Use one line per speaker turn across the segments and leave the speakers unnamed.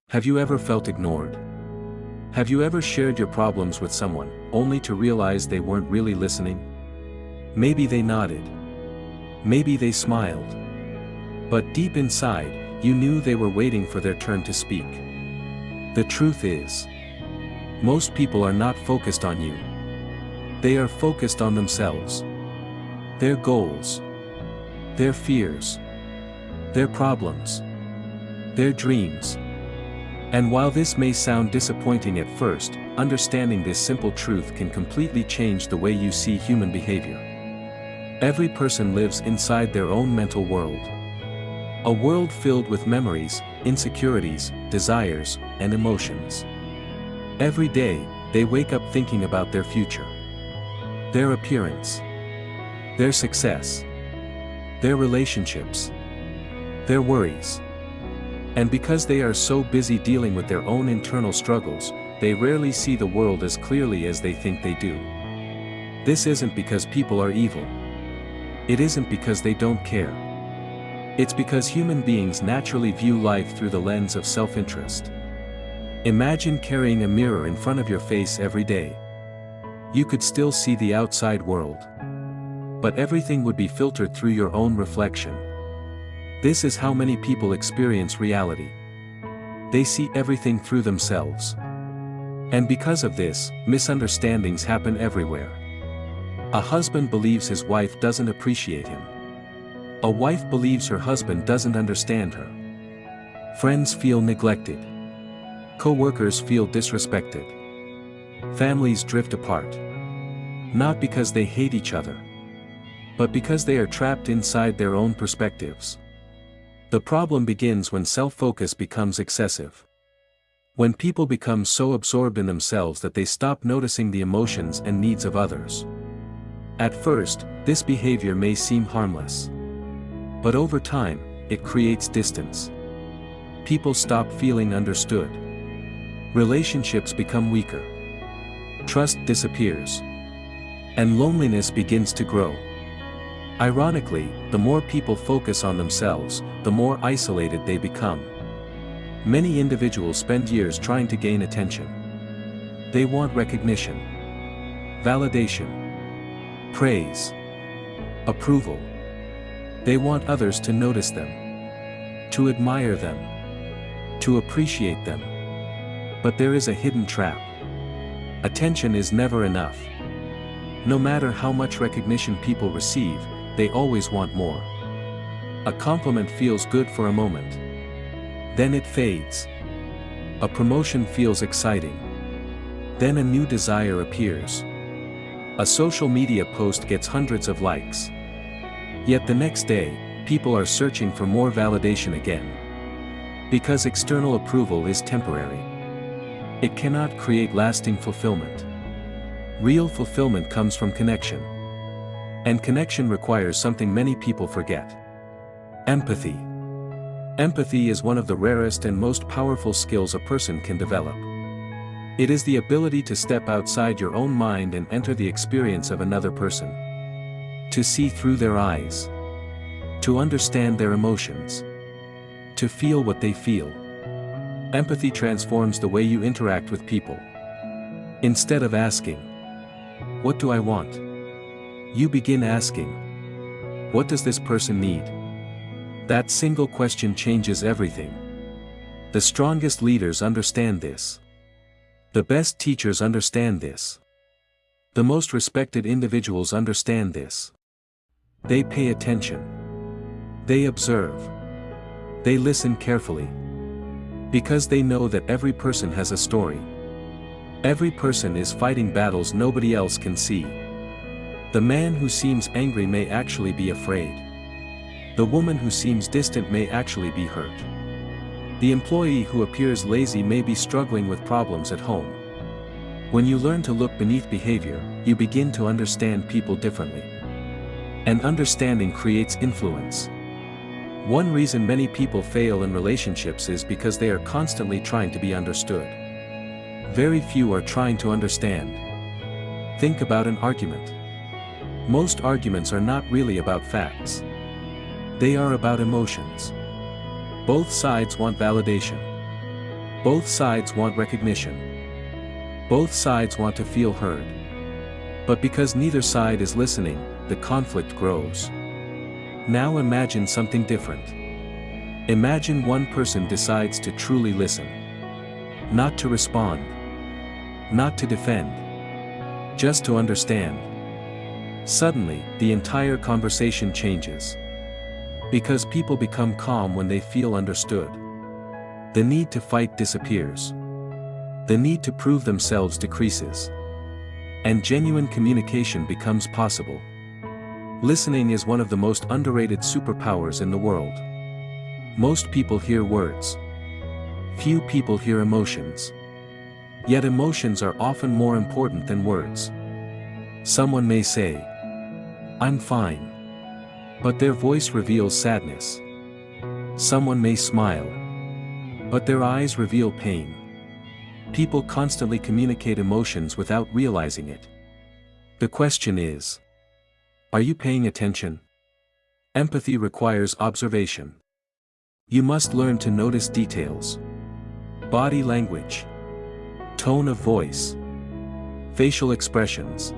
Have you ever felt ignored? Have you ever shared your problems with someone, only to realize they weren't really listening? Maybe they nodded. Maybe they smiled. But deep inside, you knew they were waiting for their turn to speak. The truth is, most people are not focused on you. They are focused on themselves. Their goals. Their fears. Their problems. Their dreams. And while this may sound disappointing at first, understanding this simple truth can completely change the way you see human behavior. Every person lives inside their own mental world. A world filled with memories, insecurities, desires, and emotions. Every day, they wake up thinking about their future. Their appearance. Their success. Their relationships. Their worries. And because they are so busy dealing with their own internal struggles, they rarely see the world as clearly as they think they do. This isn't because people are evil. It isn't because they don't care. It's because human beings naturally view life through the lens of self-interest. Imagine carrying a mirror in front of your face every day. You could still see the outside world. But everything would be filtered through your own reflection. This is how many people experience reality. They see everything through themselves. And because of this, misunderstandings happen everywhere. A husband believes his wife doesn't appreciate him. A wife believes her husband doesn't understand her. Friends feel neglected. Co-workers feel disrespected. Families drift apart. Not because they hate each other, but because they are trapped inside their own perspectives. The problem begins when self-focus becomes excessive. When people become so absorbed in themselves that they stop noticing the emotions and needs of others. At first, this behavior may seem harmless. But over time, it creates distance. People stop feeling understood. Relationships become weaker. Trust disappears. And loneliness begins to grow. Ironically, the more people focus on themselves, the more isolated they become. Many individuals spend years trying to gain attention. They want recognition, validation, praise, approval. They want others to notice them, to admire them, to appreciate them. But there is a hidden trap. Attention is never enough. No matter how much recognition people receive, they always want more. A compliment feels good for a moment. Then it fades. A promotion feels exciting. Then a new desire appears. A social media post gets hundreds of likes. Yet the next day, people are searching for more validation again. Because external approval is temporary. It cannot create lasting fulfillment. Real fulfillment comes from connection. And connection requires something many people forget. Empathy. Empathy is one of the rarest and most powerful skills a person can develop. It is the ability to step outside your own mind and enter the experience of another person. To see through their eyes. To understand their emotions. To feel what they feel. Empathy transforms the way you interact with people. Instead of asking, "What do I want?" you begin asking, "What does this person need?" That single question changes everything. The strongest leaders understand this. The best teachers understand this. The most respected individuals understand this. They pay attention. They observe. They listen carefully. Because they know that every person has a story. Every person is fighting battles nobody else can see. The man who seems angry may actually be afraid. The woman who seems distant may actually be hurt. The employee who appears lazy may be struggling with problems at home. When you learn to look beneath behavior, you begin to understand people differently. And understanding creates influence. One reason many people fail in relationships is because they are constantly trying to be understood. Very few are trying to understand. Think about an argument. Most arguments are not really about facts. They are about emotions. Both sides want validation. Both sides want recognition. Both sides want to feel heard. But because neither side is listening, the conflict grows. Now imagine something different. Imagine one person decides to truly listen. Not to respond. Not to defend. Just to understand. Suddenly, the entire conversation changes. Because people become calm when they feel understood. The need to fight disappears. The need to prove themselves decreases. And genuine communication becomes possible. Listening is one of the most underrated superpowers in the world. Most people hear words. Few people hear emotions. Yet emotions are often more important than words. Someone may say, "I'm fine." But their voice reveals sadness. Someone may smile. But their eyes reveal pain. People constantly communicate emotions without realizing it. The question is, are you paying attention? Empathy requires observation. You must learn to notice details. Body language. Tone of voice. Facial expressions.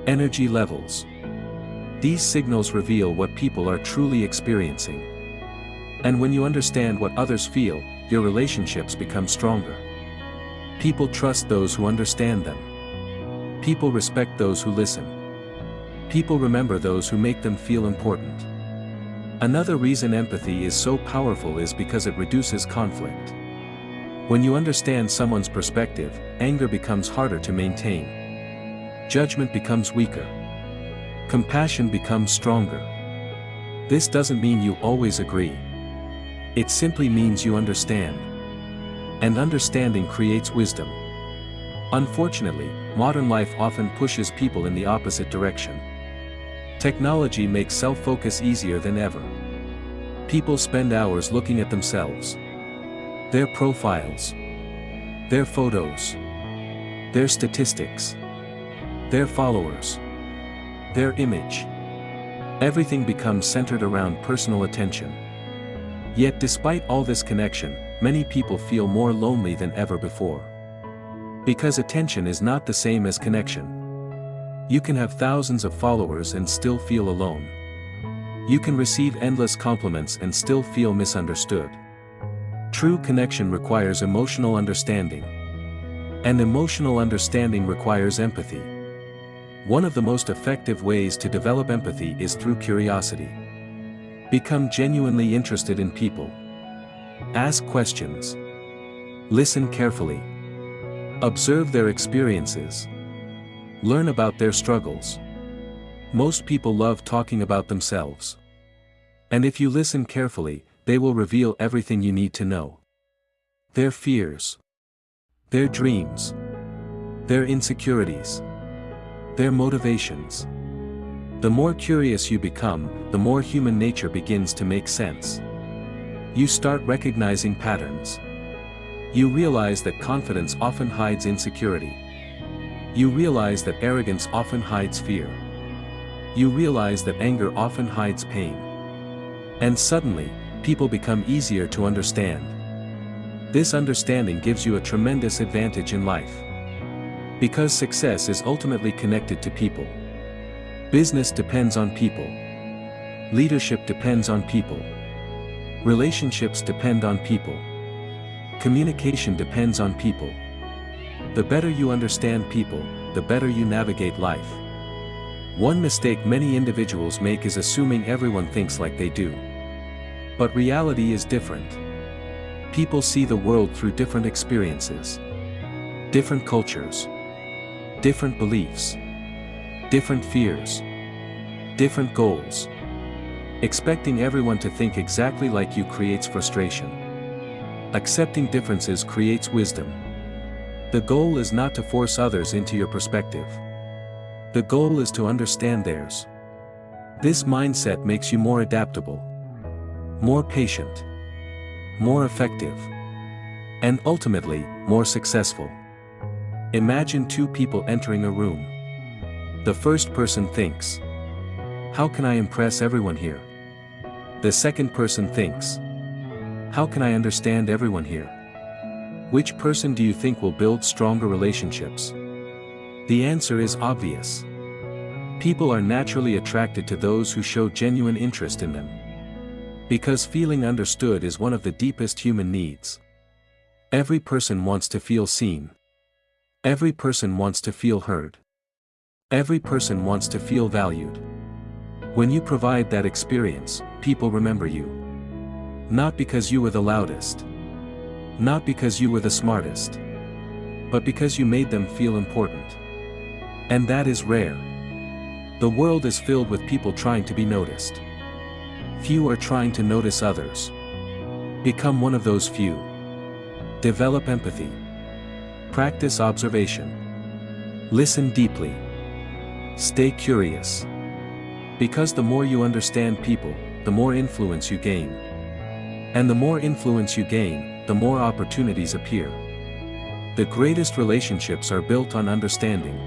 Energy levels. These signals reveal what people are truly experiencing. And when you understand what others feel, your relationships become stronger. People trust those who understand them. People respect those who listen. People remember those who make them feel important. Another reason empathy is so powerful is because it reduces conflict. When you understand someone's perspective, anger becomes harder to maintain. Judgment becomes weaker. Compassion becomes stronger. This doesn't mean you always agree. It simply means you understand. And understanding creates wisdom. Unfortunately, modern life often pushes people in the opposite direction. Technology makes self-focus easier than ever. People spend hours looking at themselves. Their profiles. Their photos. Their statistics. Their followers. Their image. Everything becomes centered around personal attention. Yet despite all this connection, many people feel more lonely than ever before. Because attention is not the same as connection. You can have thousands of followers and still feel alone. You can receive endless compliments and still feel misunderstood. True connection requires emotional understanding. And emotional understanding requires empathy. One of the most effective ways to develop empathy is through curiosity. Become genuinely interested in people. Ask questions. Listen carefully. Observe their experiences. Learn about their struggles. Most people love talking about themselves. And if you listen carefully, they will reveal everything you need to know. Their fears. Their dreams. Their insecurities. Their motivations. The more curious you become, the more human nature begins to make sense. You start recognizing patterns. You realize that confidence often hides insecurity. You realize that arrogance often hides fear. You realize that anger often hides pain. And suddenly, people become easier to understand. This understanding gives you a tremendous advantage in life. Because success is ultimately connected to people. Business depends on people. Leadership depends on people. Relationships depend on people. Communication depends on people. The better you understand people, the better you navigate life. One mistake many individuals make is assuming everyone thinks like they do. But reality is different. People see the world through different experiences. Different cultures. Different beliefs. Different fears. Different goals. Expecting everyone to think exactly like you creates frustration. Accepting differences creates wisdom. The goal is not to force others into your perspective. The goal is to understand theirs. This mindset makes you more adaptable, more patient, more effective, and ultimately, more successful. Imagine two people entering a room. The first person thinks, "How can I impress everyone here?" The second person thinks, "How can I understand everyone here?" Which person do you think will build stronger relationships? The answer is obvious. People are naturally attracted to those who show genuine interest in them. Because feeling understood is one of the deepest human needs. Every person wants to feel seen. Every person wants to feel heard. Every person wants to feel valued. When you provide that experience, people remember you. Not because you were the loudest. Not because you were the smartest. But because you made them feel important. And that is rare. The world is filled with people trying to be noticed. Few are trying to notice others. Become one of those few. Develop empathy. Practice observation. Listen deeply. Stay curious. Because the more you understand people, the more influence you gain. And the more influence you gain, the more opportunities appear. The greatest relationships are built on understanding.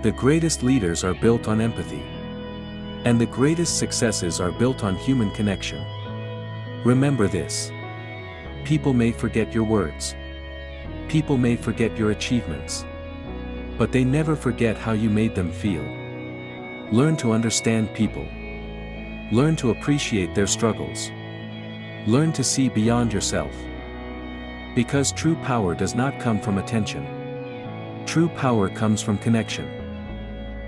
The greatest leaders are built on empathy. And the greatest successes are built on human connection. Remember this. People may forget your words. People may forget your achievements. But they never forget how you made them feel. Learn to understand people. Learn to appreciate their struggles. Learn to see beyond yourself. Because true power does not come from attention. True power comes from connection.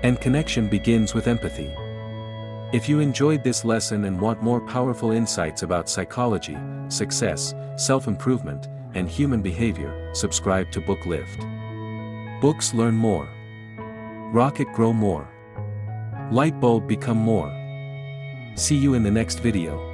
And connection begins with empathy. If you enjoyed this lesson and want more powerful insights about psychology, success, self-improvement, and human behavior, subscribe to Book Lift. Books learn more. Rocket grow more. Light bulb become more. See you in the next video.